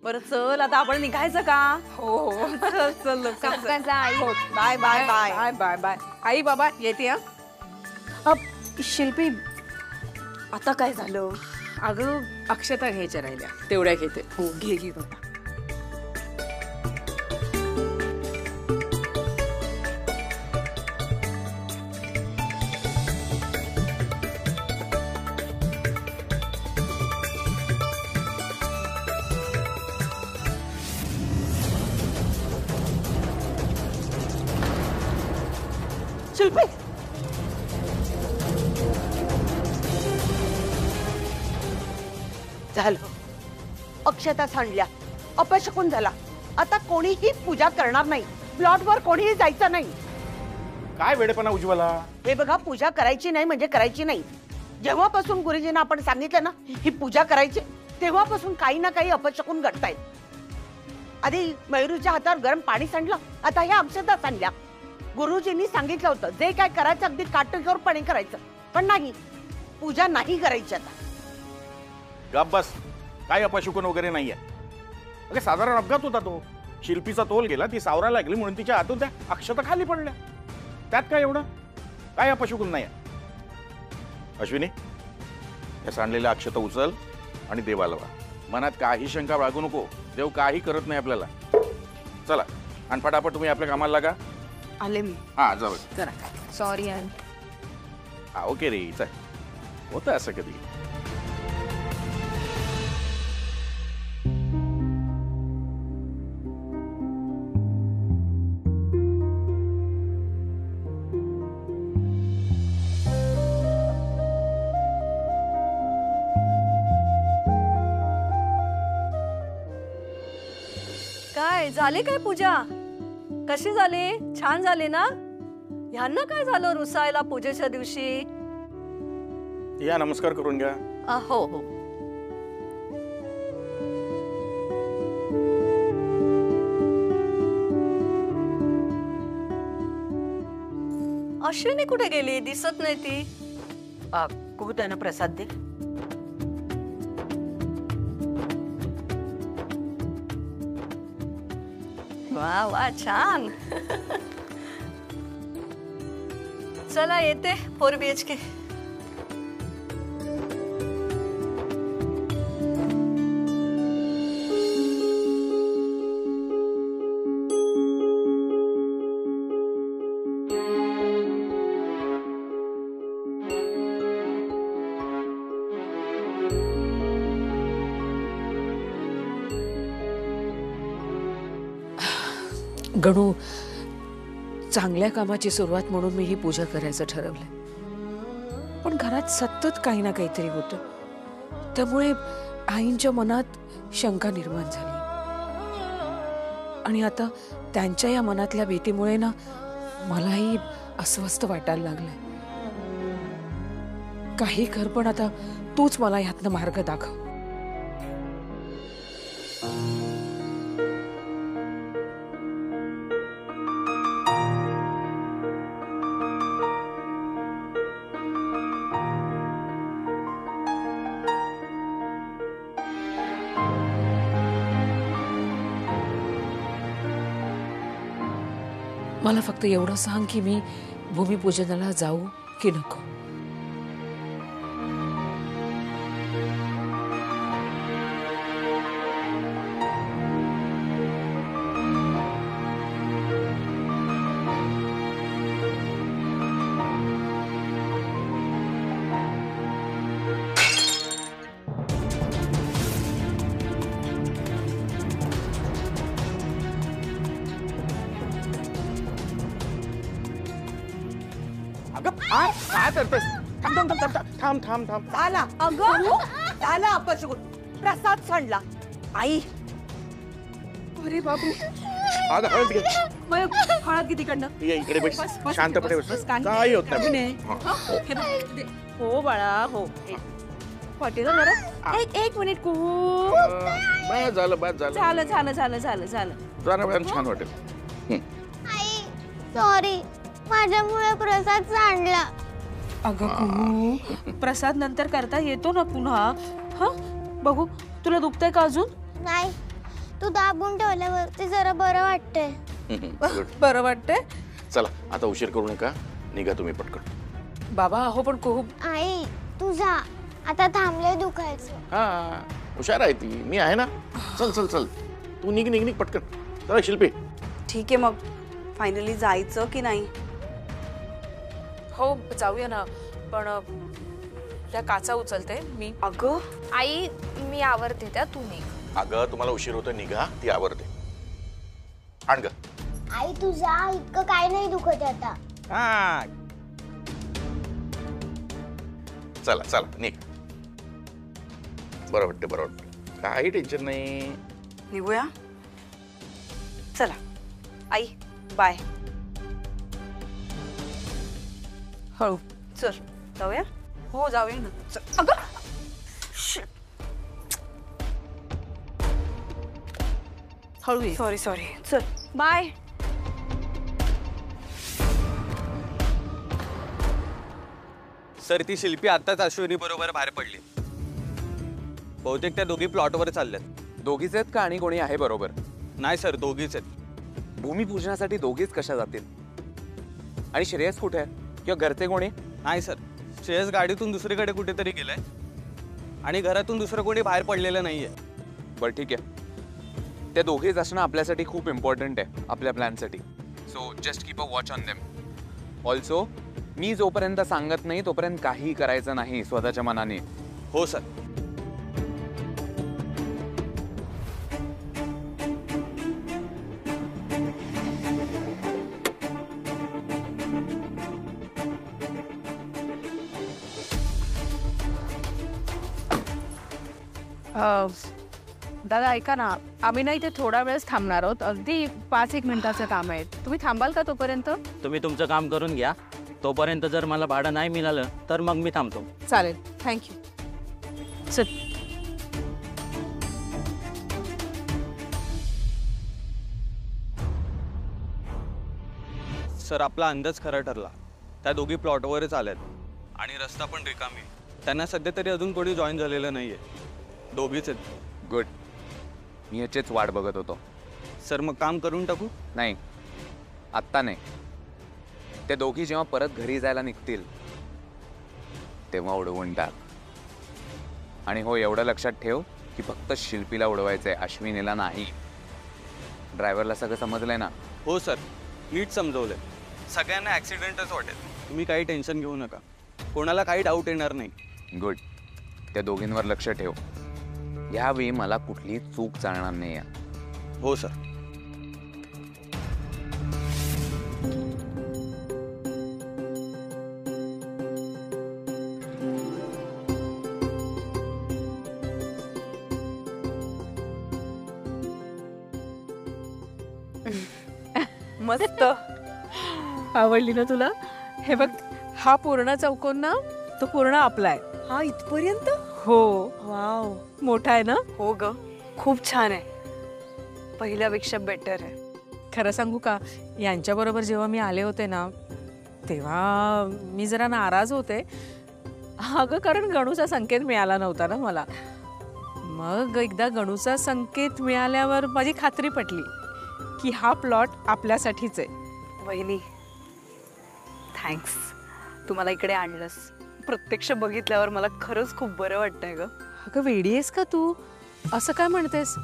बरं चल आता आपण निघायचं का? हो हो चल चल लवकर जा. हो bye bye bye. Bye bye bye. आई बाबा येते हा. शिल्पी आता काय झालं? अगं अक्षता घ्यायच्या राहिल्या तेवढ्या घेते. हो घे घे बाबा. शिल्पी झालं. अक्षता सांडल्या, अपशकुन झाला. आता कोणीही पूजा करणार नाही. प्लॉटवर कोणीही जायचं नाही. काय वेडेपणा उज्ज्वला. हे बघा, पूजा करायची नाही म्हणजे करायची नाही. जेव्हापासून गुरुजींना आपण सांगितलं ना ही पूजा करायची, तेव्हापासून काही ना काही अपशकुन घडतायत. आधी मयुरीच्या हातावर गरम पाणी सांडलं, आता ह्या अक्षता सांडल्या. गुरुजींनी सांगितलं होतं जे काय करायचं अगदी काटेकोरपणे करायचं, पण नाही, पूजा नाही करायची आता. गप बस. काय अपशकुन वगैरे नाहीये. अगं साधारण अपघात होता तो. शिल्पीचा तोल गेला, ती सावरायला लागली म्हणून तिच्या हातून त्या अक्षता खाली पडल्या. त्यात काय एवढं? काय अपशकुन नाही. अश्विनी, या सांडलेल्या अक्षता उचल आणि देवाला वा. मनात काही शंका बाळगू नको. देव काही करत नाही आपल्याला. चला आणि फटाफट तुम्ही आपल्या कामाला लागा. आले मी. हा जाऊ. जरा सॉरी यार. हा ओके रे. चल, होतं असं कधी. काय झाली काय पूजा? कशी झाली? छान झाली ना? ह्यांना काय झालं रुसायला पूजेच्या दिवशी? या नमस्कार करून घ्या. हो हो. अश्विनी कुठे गेली? दिसत नाही ती. खूप त्यांना प्रसाद दे. वा वा छान. चला येते 4 BHK. गणू, चांगल्या कामाची सुरुवात म्हणून मी ही पूजा करायचं ठरवलंय. पण घरात सतत काही ना काहीतरी होतं. त्यामुळे आईंच्या मनात शंका निर्माण झाली. आणि आता त्यांच्या या मनातल्या भीतीमुळे ना मलाही अस्वस्थ वाटायला लागलंय. काही कर, पण आता तूच मला ह्यातनं मार्ग दाखव. मला फक्त एवढं सांग की मी भूमिपूजनाला जाऊ की नको. काय करतेस? थांब थांब थांब थांब थांब थांब. झाला अगं, झाला अपशकुन. प्रसाद सांडला. आई, अरे बाबू. अगं हळद घे. हळद किती कडनं? ये इकडे बस. शांतपणे बस. काय होत नाही. हो बाळा हो. पाटील जरा एक मिनिट कू. बस झालं बस झालं. झालं झालं झालं झालं झालं. जरा छान वाटेल. आई सॉरी, माझ्यामुळे प्रसाद सांडला. अगं कुमू, प्रसाद नंतर करता येतो ना पुन्हा. हा बघू, तुला दुखतंय का अजून? नाही, तू दाबून ठेवल्यावर ते जरा बरं वाटतंय. Good. बरं वाटतंय. चला आता उशीर करू नका, निघा तुम्ही पटकन. बाबा अहो पण खूप. आई तू जा, आता थांबले दुखायचं. हा हुशार आहे ती, मी आहे ना. चल चल चल तू निघ निघ निघ पटकन. चला शिल्पी. ठीक आहे मग फायनली जायचं की नाही? हो जाऊया ना, पण त्या काचा उचलते मी. अगं आई मी आवरते त्या, तू निघ. अगं तुम्हाला उशीर होतो, निघा. ती आवडते. आण ग. आई तू जा, इतकं काय नाही दुखत आता. हा चला चला निघ. बरं वाटतं बरं वाटतं, काही टेन्शन नाही. निघूया. चला आई बाय. हळू. चल जाऊया. हो जाऊया ना. चल. अगं हळू ये. Sorry sorry. चल बाय. सर ती शिल्पी आत्ताच अश्विनी बरोबर बाहेर पडली. बहुतेक त्या दोघी प्लॉटवर चालल्यात. दोघीच आहेत का आणि कोणी आहे बरोबर? नाही सर दोघीच आहेत. भूमिपूजनासाठी दोघीच कशा जातील? आणि श्रेयस कुठे आहे किंवा घरचे कोणी? नाही सर, श्रेयस गाडीतून दुसरीकडे कुठेतरी गेलाय आणि घरातून दुसरं कोणी बाहेर पडलेलं नाहीये. बरं ठीक आहे, ते दोघेच असणं आपल्यासाठी खूप इम्पॉर्टंट आहे आपल्या प्लॅनसाठी. So just keep a watch on them. Also मी जोपर्यंत सांगत नाही तोपर्यंत काही करायचं नाही स्वतःच्या मनाने. हो सर. दादा ऐका ना, आम्ही ना इथे थोडा वेळच थांबणार आहोत. अगदी 5-1 मिनिटाचं काम आहे. तुम्ही थांबाल का तोपर्यंत? तुम्ही तुमचं काम करून घ्या. तोपर्यंत जर मला भाडं नाही मिळालं तर मग मी थांबतो. चालेल. थँक्यू. चल. सर आपला अंदाज खरा ठरला. त्या दोघी प्लॉटवरच आल्यात आणि रस्ता पण रिकामी. त्यांना सध्या तरी अजून कोणी जॉईन झालेलं नाहीये. दोघीच आहेत. गुड. मी याचीच वाट बघत होतो. सर मग काम करून टाकू? नाही आत्ता नाही. ते दोघी जेव्हा परत घरी जायला निघतील तेव्हा उडवून टाक. आणि हो एवढं लक्षात ठेव की फक्त शिल्पीला उडवायचंय, अश्विनीला नाही. ड्रायव्हरला सगळं समजलंय ना? हो सर, नीट समजवलंय. सगळ्यांना ॲक्सिडेंटच वाटेल. तुम्ही काही टेन्शन घेऊ नका, कोणाला काही डाऊट येणार नाही. गुड. त्या दोघींवर लक्ष ठेव. यावेळी मला कुठली चूक चालणार नाही. हो सर. मस्त. आवडली ना तुला? हे बघ, हा पूर्ण चौकोन ना तो पूर्ण आपला आहे. हा इथपर्यंत? हो. वाव मोठा आहे ना? हो ग, खूप छान आहे. पहिल्यापेक्षा बेटर आहे. खरं सांगू का, यांच्याबरोबर जेव्हा मी आले होते ना तेव्हा मी जरा नाराज होते. अगं कारण गणूचा संकेत मिळाला नव्हता ना मला. मग एकदा गणूचा संकेत मिळाल्यावर माझी खात्री पटली की हा प्लॉट आपल्यासाठीच आहे. वहिनी थँक्स, तू मला इकडे आणलंस. प्रत्यक्ष बघितल्यावर मला खरंच खूप बरं वाटतंय ग. अगं वेडी आहेस का तू? असं काय म्हणतेस?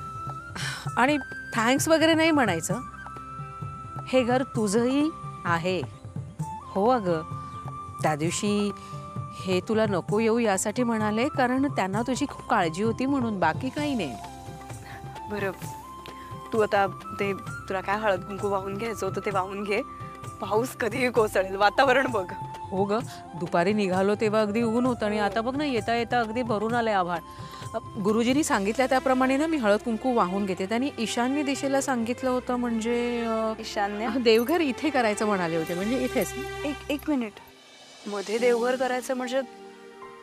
आणि थँक्स वगैरे नाही म्हणायचं. हे घर तुझंही आहे. हो अगं, त्या दिवशी हे तुला नको येऊ यासाठी म्हणाले कारण त्यांना तुझी खूप काळजी होती म्हणून, बाकी काही नाही. बरं तू आता ते तुला काय हळद कुंकू वाहून घ्यायचं होतं ते वाहून घे. पाऊस कधीही कोसळेल, वातावरण बघ. हो ग, दुपारी निघालो तेव्हा अगदी ऊन होतं आणि आता बघ ना येता येता अगदी भरून आलंय आभाळ. गुरुजींनी सांगितल्या त्याप्रमाणे ना मी हळद कुंकू वाहून घेते. त्यांनी ईशान्य दिशेला सांगितलं होतं. म्हणजे ईशान्य देवघर इथे करायचं म्हणाले होते. म्हणजे इथेच. एक मिनिट, मध्ये देवघर करायचं म्हणजे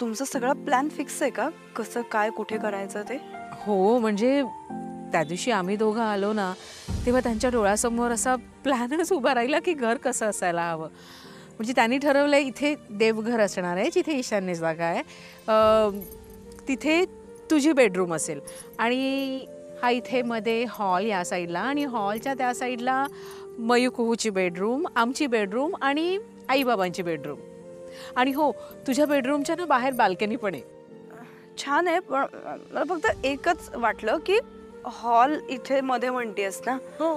तुमचं सगळं प्लॅन फिक्स आहे का? कसं काय कुठे करायचं ते? हो, म्हणजे त्या दिवशी आम्ही दोघं आलो ना तेव्हा त्यांच्या डोळ्यासमोर असा प्लॅनच उभा राहिला की घर कसं असायला हवं. म्हणजे त्यांनी ठरवलं इथे देवघर असणार आहे, जिथे ईशान्य जागा आहे, तिथे तुझी बेडरूम असेल आणि हा इथे मध्ये हॉल या साईडला आणि हॉलच्या त्या साईडला मयूकुहूची बेडरूम, आमची बेडरूम आणि आईबाबांची बेडरूम. आणि हो, तुझ्या बेडरूमच्या ना बाहेर बाल्कनी पण आहे. छान आहे, पण मला फक्त एकच वाटलं की हॉल इथे मध्ये म्हणतेस ना, हो,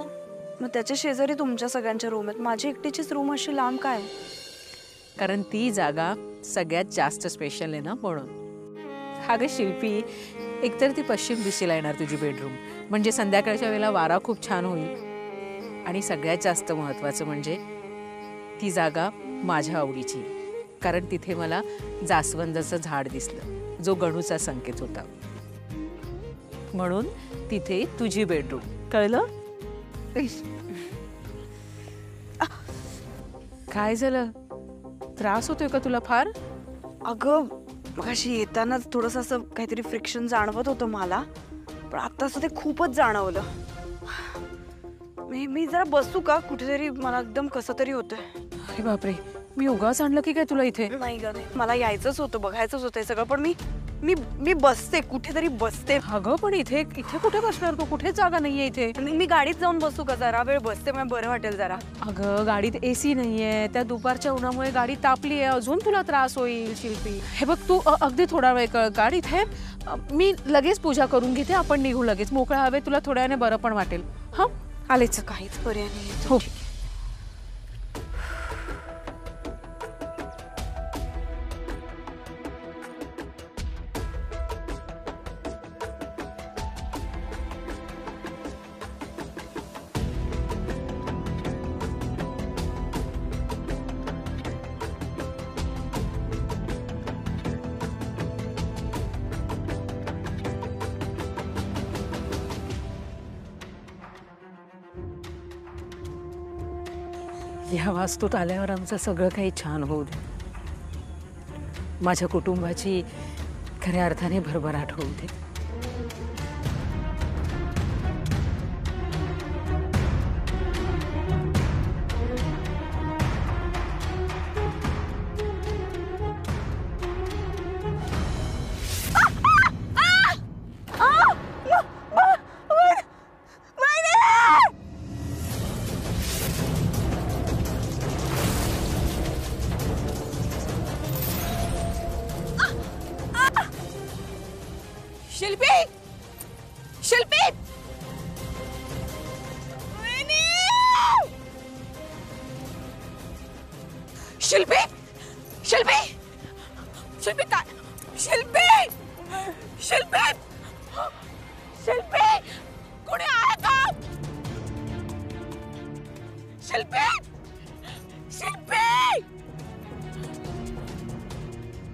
मग त्याच्या शेजारी तुमच्या सगळ्यांच्या रूम आहेत, माझी एकटीचीच रूम अशी लांब काय? कारण ती जागा सगळ्यात जास्त स्पेशल आहे ना म्हणून. हा ग शिल्पी, एकतर ती पश्चिम दिशेला येणार तुझी बेडरूम, म्हणजे संध्याकाळच्या वेळेला वारा खूप छान होईल. आणि सगळ्यात जास्त महत्त्वाचं म्हणजे ती जागा माझ्या आवडीची, कारण तिथे मला जास्वंदाचं झाड दिसलं, जो गणूचा संकेत होता. म्हणून तिथे तुझी बेडरूम. कळलं? काय झालं? त्रास होतोय का तुला फार? अगं मगाशी येतानाच थोडंसं असं काहीतरी फ्रिक्शन जाणवत होतं मला, पण आता असं ते खूपच जाणवलं. मी जरा बसू का कुठेतरी? मला एकदम कसं तरी होतंय. अरे बापरे, मी उगाच आणलं की काय तुला इथे? नाही ग, नाही, मला यायचंच होतं, बघायचंच होतं हे सगळं, पण मी बसते कुठेतरी बसते. अगं पण इथे कुठे बसणार तू? कुठेच जागा नाहीये इथे. मी गाडीत जाऊन बसू का? जरा वेळ बसते, मला बरं वाटेल जरा. अगं गाडीत एसी नाहीये, त्या दुपारच्या उन्हामुळे गाडी तापली आहे, अजून तुला त्रास होईल शिल्पी. हे बघ, तू अगदी थोडा वेळ गाडीत आहे, मी लगेच पूजा करून घेते, आपण निघू लगेच. मोकळ्या हवे, तुला थोड्याने बरं पण वाटेल. हा, आलेच. काहीच पर्याय नाही. हो. ह्या वास्तूत आल्यावर आमचं सगळं काही छान होऊ दे. माझ्या कुटुंबाची खऱ्या अर्थाने भरभराट होऊ दे. शिल्पी, शिल्पी, शिल्पी, शिल्पी, शिल्पी काय? शिल्पी, शिल्पी, शिल्पी, कोणी आहे का? शिल्पी, शिल्पी,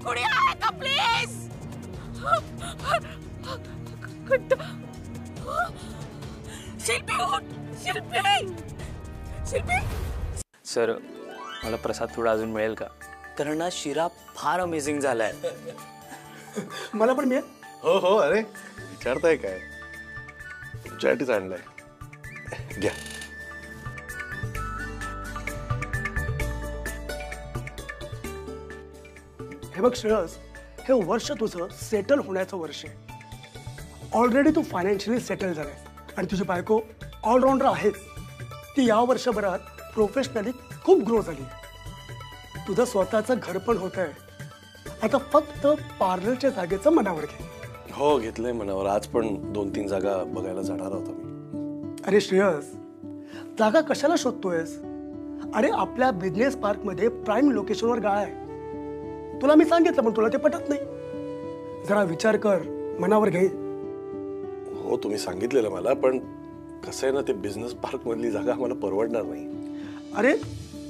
कोणी आहे का please? Shilpi, Shilpi, Shilpi. Sir, मला प्रसाद थोडा अजून मिळेल का? कारण ना शिरा फार अमेझिंग झालाय. मला पण मिळेल. हो हो, अरे विचारताय काय, तुमच्यासाठीच आणलाय, घ्या. हे बघ श्रेयस, हे वर्ष तुझं सेटल होण्याचं वर्ष आहे. ऑलरेडी तू फायनान्शियली सेटल झालाय आणि तुझी बायको ऑलराऊंडर आहेच. ती या वर्षभरात प्रोफेशनली खूप ग्रो झाली. तुझं स्वतःचं घर पण होत आहे. आता फक्त पार्लरच्या जागेचं मनावर घे. हो, घेतलंय मनावर. आज पण 2-3 जागा बघायला जाणार होता मी. अरे श्रेयस, जागा कशाला शोधतोयस? अरे आपल्या बिझनेस पार्क मध्ये प्राईम लोकेशनवर गाळा आहे. तुला मी सांगितलं पण तुला ते पटत नाही. जरा विचार कर, मनावर घे. हो, तुम्ही सांगितलेलं मला, पण कसं आहे ना, ते बिझनेस पार्क मधली जागा आम्हाला परवडणार नाही. अरे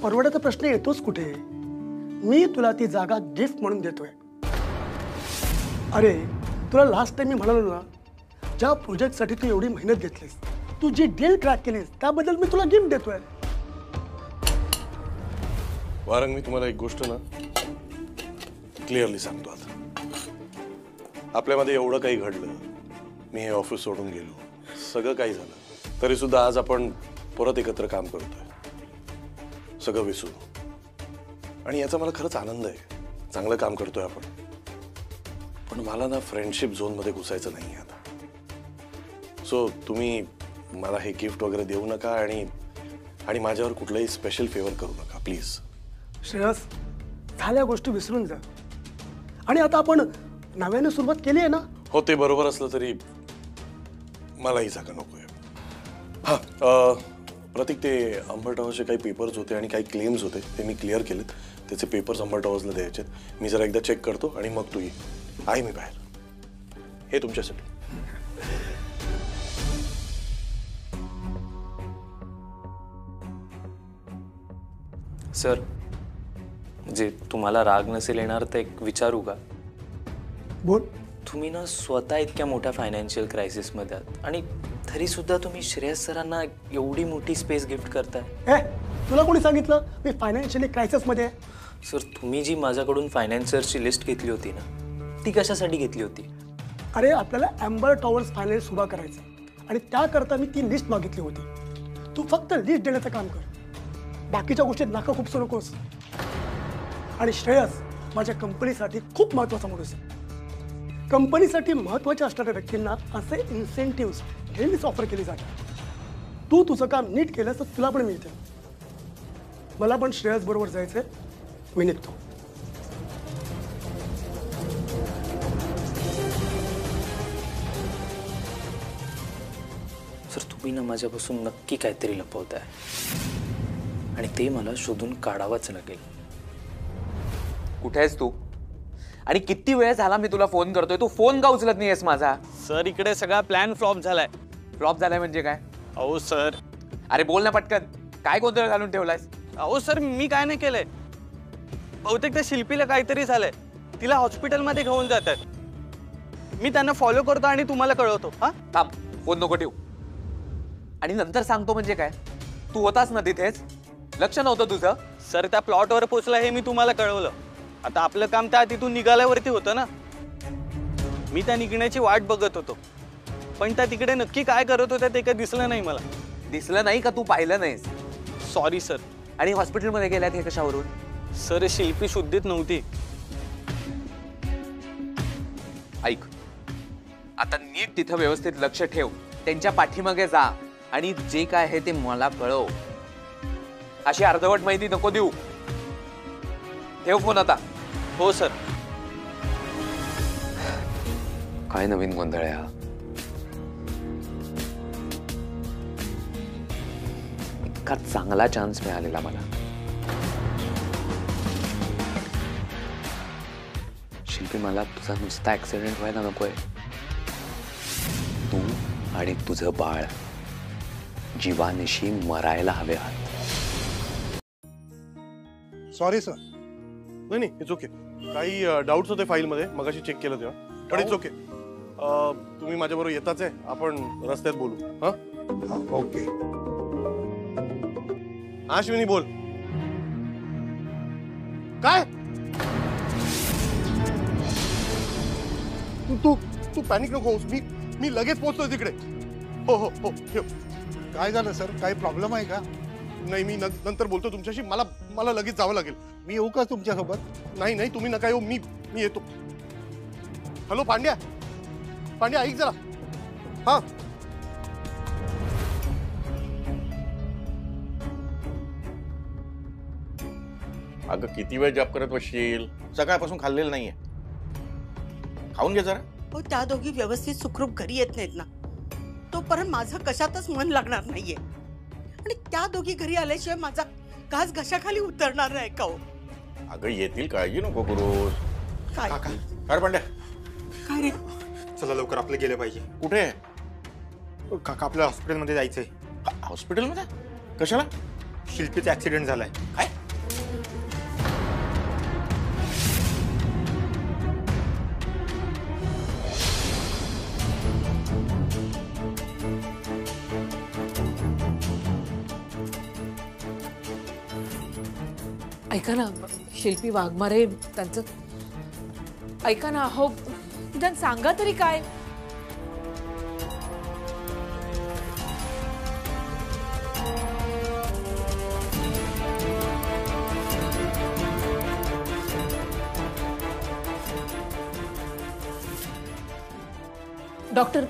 परवडायचा प्रश्न येतोच कुठे? मी तुला ती जागा गिफ्ट म्हणून देतोय. अरे तुला लास्ट टाइम मी म्हणालो ना, ज्या प्रोजेक्टसाठी तू एवढी मेहनत घेतलीस, तू जी डील क्रॅक केलीस, त्याबद्दल मी तुला गिफ्ट देतोय. वारंग, मी तुम्हाला एक गोष्ट ना क्लिअरली सांगतो. आता आपल्यामध्ये एवढं काही घडलं, मी हे ऑफिस सोडून गेलो, सगळं काही झालं, तरी सुद्धा आज आपण परत एकत्र काम करतोय, सगळं विसरून. आणि याचा मला खरंच आनंद आहे. चांगलं काम करतोय आपण. पण मला ना फ्रेंडशिप झोन मध्ये घुसायचं नाही आता. सो तुम्ही मला हे गिफ्ट वगैरे देऊ नका आणि माझ्यावर कुठलाही स्पेशल फेवर करू नका प्लीज. श्रेयस, झाल्या गोष्टी विसरून जा. आणि आता आपण नव्याने सुरुवात केली आहे ना. हो, ते बरोबर असलं तरी मलाही जागा नकोय. हा, प्रतीक, ते अंबर टॉवर्सचे काही पेपर्स होते आणि काही क्लेम्स होते, ते मी क्लिअर केलेत. त्याचे पेपर्स अंबर टॉवर्सला द्यायचे. मी जरा एकदा चेक करतो आणि मग तू ये. आहे मी बाहेर. हे तुमच्यासाठी. सर, जे तुम्हाला राग नसेल येणार तर एक विचारू का? बोल. तुम्ही ना स्वतः इतक्या मोठ्या फायनान्शियल क्रायसिसमध्ये आहात आणि तरी सुद्धा तुम्ही श्रेयस सरांना एवढी मोठी स्पेस गिफ्ट करताय. तुला कोणी सांगितलं मी फायनान्शियली क्रायसिसमध्ये आहे? सर, तुम्ही जी माझ्याकडून फायनान्सर्सची लिस्ट घेतली होती ना, ती कशासाठी घेतली होती? अरे, आपल्याला अँबर टॉवर्स फायनान्स उभा करायचं आणि त्याकरता मी ती लिस्ट मागितली होती. तू फक्त लिस्ट देण्याचं काम कर, बाकीच्या गोष्टीत नाका खूपसू नकोस. आणि श्रेयस माझ्या कंपनीसाठी खूप महत्त्वाचा माणूस आहे. कंपनीसाठी महत्त्वाच्या असणाऱ्या व्यक्तींना असे इन्सेंटिव्ह नेहमीच ऑफर केले जातात. तू तुझं काम नीट केलं तर तुला पण मिळतं. मला पण श्रेयस बरोबर जायचंय. मी निघतो. सर, तुम्ही ना माझ्यापासून नक्की काहीतरी लपवताय आणि ते मला शोधून काढावंच लागेल. कुठे आहेस तू? आणि किती वेळ झाला मी तुला फोन करतोय, तू फोन का उचलत नाहीयेस माझा? सर, इकडे सगळा प्लॅन फ्लॉप झालाय. फ्लॉप झालाय म्हणजे काय? अहो सर. अरे बोल ना पटकन, काय गोंधळ घालून ठेवलायस? अहो सर, मी काय नाही केलंय. बहुतेक त्या शिल्पीला काहीतरी झालंय. तिला हॉस्पिटलमध्ये घेऊन जातात. मी त्यांना फॉलो करतो आणि तुम्हाला कळवतो. हा, थांब, फोन नको ठेवू. आणि नंतर सांगतो म्हणजे काय? तू होतास ना तिथेच? लक्ष नव्हतं तुझं? सर, त्या प्लॉटवर पोहोचला हे मी तुम्हाला कळवलं. आता आपलं काम त्या तिथून निघाल्यावरती होतं ना. मी त्या निघण्याची वाट बघत होतो, पण त्या तिकडे नक्की काय करत होत्या ते काही दिसलं नाही मला. दिसलं नाही का? तू पाहिलं नाहीस? Sorry sir. आणि हॉस्पिटलमध्ये गेल्यात हे कशावरून? सर, शिल्पी शुद्धीत नव्हती. ऐक, आता नीट तिथं व्यवस्थित लक्ष ठेव, त्यांच्या पाठीमागे जा आणि जे काय आहे ते मला कळव. अशी अर्धवट माहिती नको देऊ. ठेव फोन आता. हो सर. काय नवीन गोंधळ आहे हा? इतका चांगला चान्स मिळालेला मला. शिल्पी, मला तुझा नुसता ऍक्सिडेंट व्हायला नकोय. तू आणि तुझं बाळ जीवानिशी मरायला हवे आहात. Sorry sir. नाही, इट्स ओके. काही डाऊट्स होते फाईलमध्ये, मगाशी चेक केलं तेव्हा, पण इट्स ओके. तुम्ही माझ्याबरोबर येताच आहे, आपण रस्त्यात बोलू. हा, ओके. अश्विनी, बोल. काय? तू तू पॅनिक नको होऊस. मी लगेच पोहोचतोय तिकडे. हो हो हो, ठेव. काय झालं सर? काही प्रॉब्लेम आहे का? नाही, मी नंतर बोलतो तुमच्याशी. मला लगेच जावं लागेल. मी येऊ का तुमच्यासोबत? नाही नाही, तुम्ही नका येऊ. मी येतो. हॅलो पांड्या, ऐक जरा. हा, अगं किती वेळ जॉब करत बसशील? सकाळपासून खाल्लेलं नाहीये. खाऊन घे जरा. हो, त्या दोघी व्यवस्थित सुखरूप घरी येत नाहीत ना, तोपर्यंत माझं कशातच मन लागणार नाहीये. आणि त्या दोघी घरी आल्याशिवाय माझा घास घशाखाली उतरणार नाही का? हो अगं येतील, काळजी नको करूस. काय काय पांड्या? काय रे? चला लवकर, आपले गेले पाहिजे. कुठे? काका, आपल्या हॉस्पिटलमध्ये जायचंय. हॉस्पिटलमध्ये? कशाला? शिल्पीचा ऍक्सिडेंट झालाय. काय? ऐका ना, शिल्पी वाघमारे त्यांचं ऐका ना. हो, निदान सांगा तरी काय. डॉक्टर,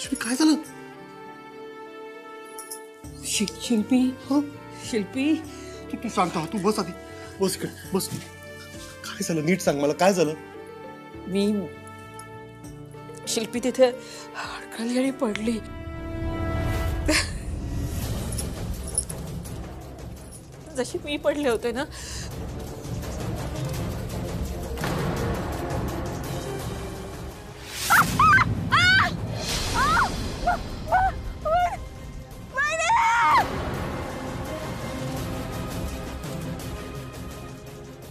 रश्मी काय झालं? शिल्पी शिल्पी तू सांगता तू बस आधी बस इकडे बस. काय झालं नीट सांग मला काय झालं? मी शिल्पी तिथे अडकली आणि पडली. जशी मी पडले होते ना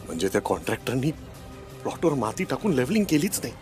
म्हणजे त्या कॉन्ट्रॅक्टरनी प्लॉटवर माती टाकून लेव्हलिंग केलीच नाही.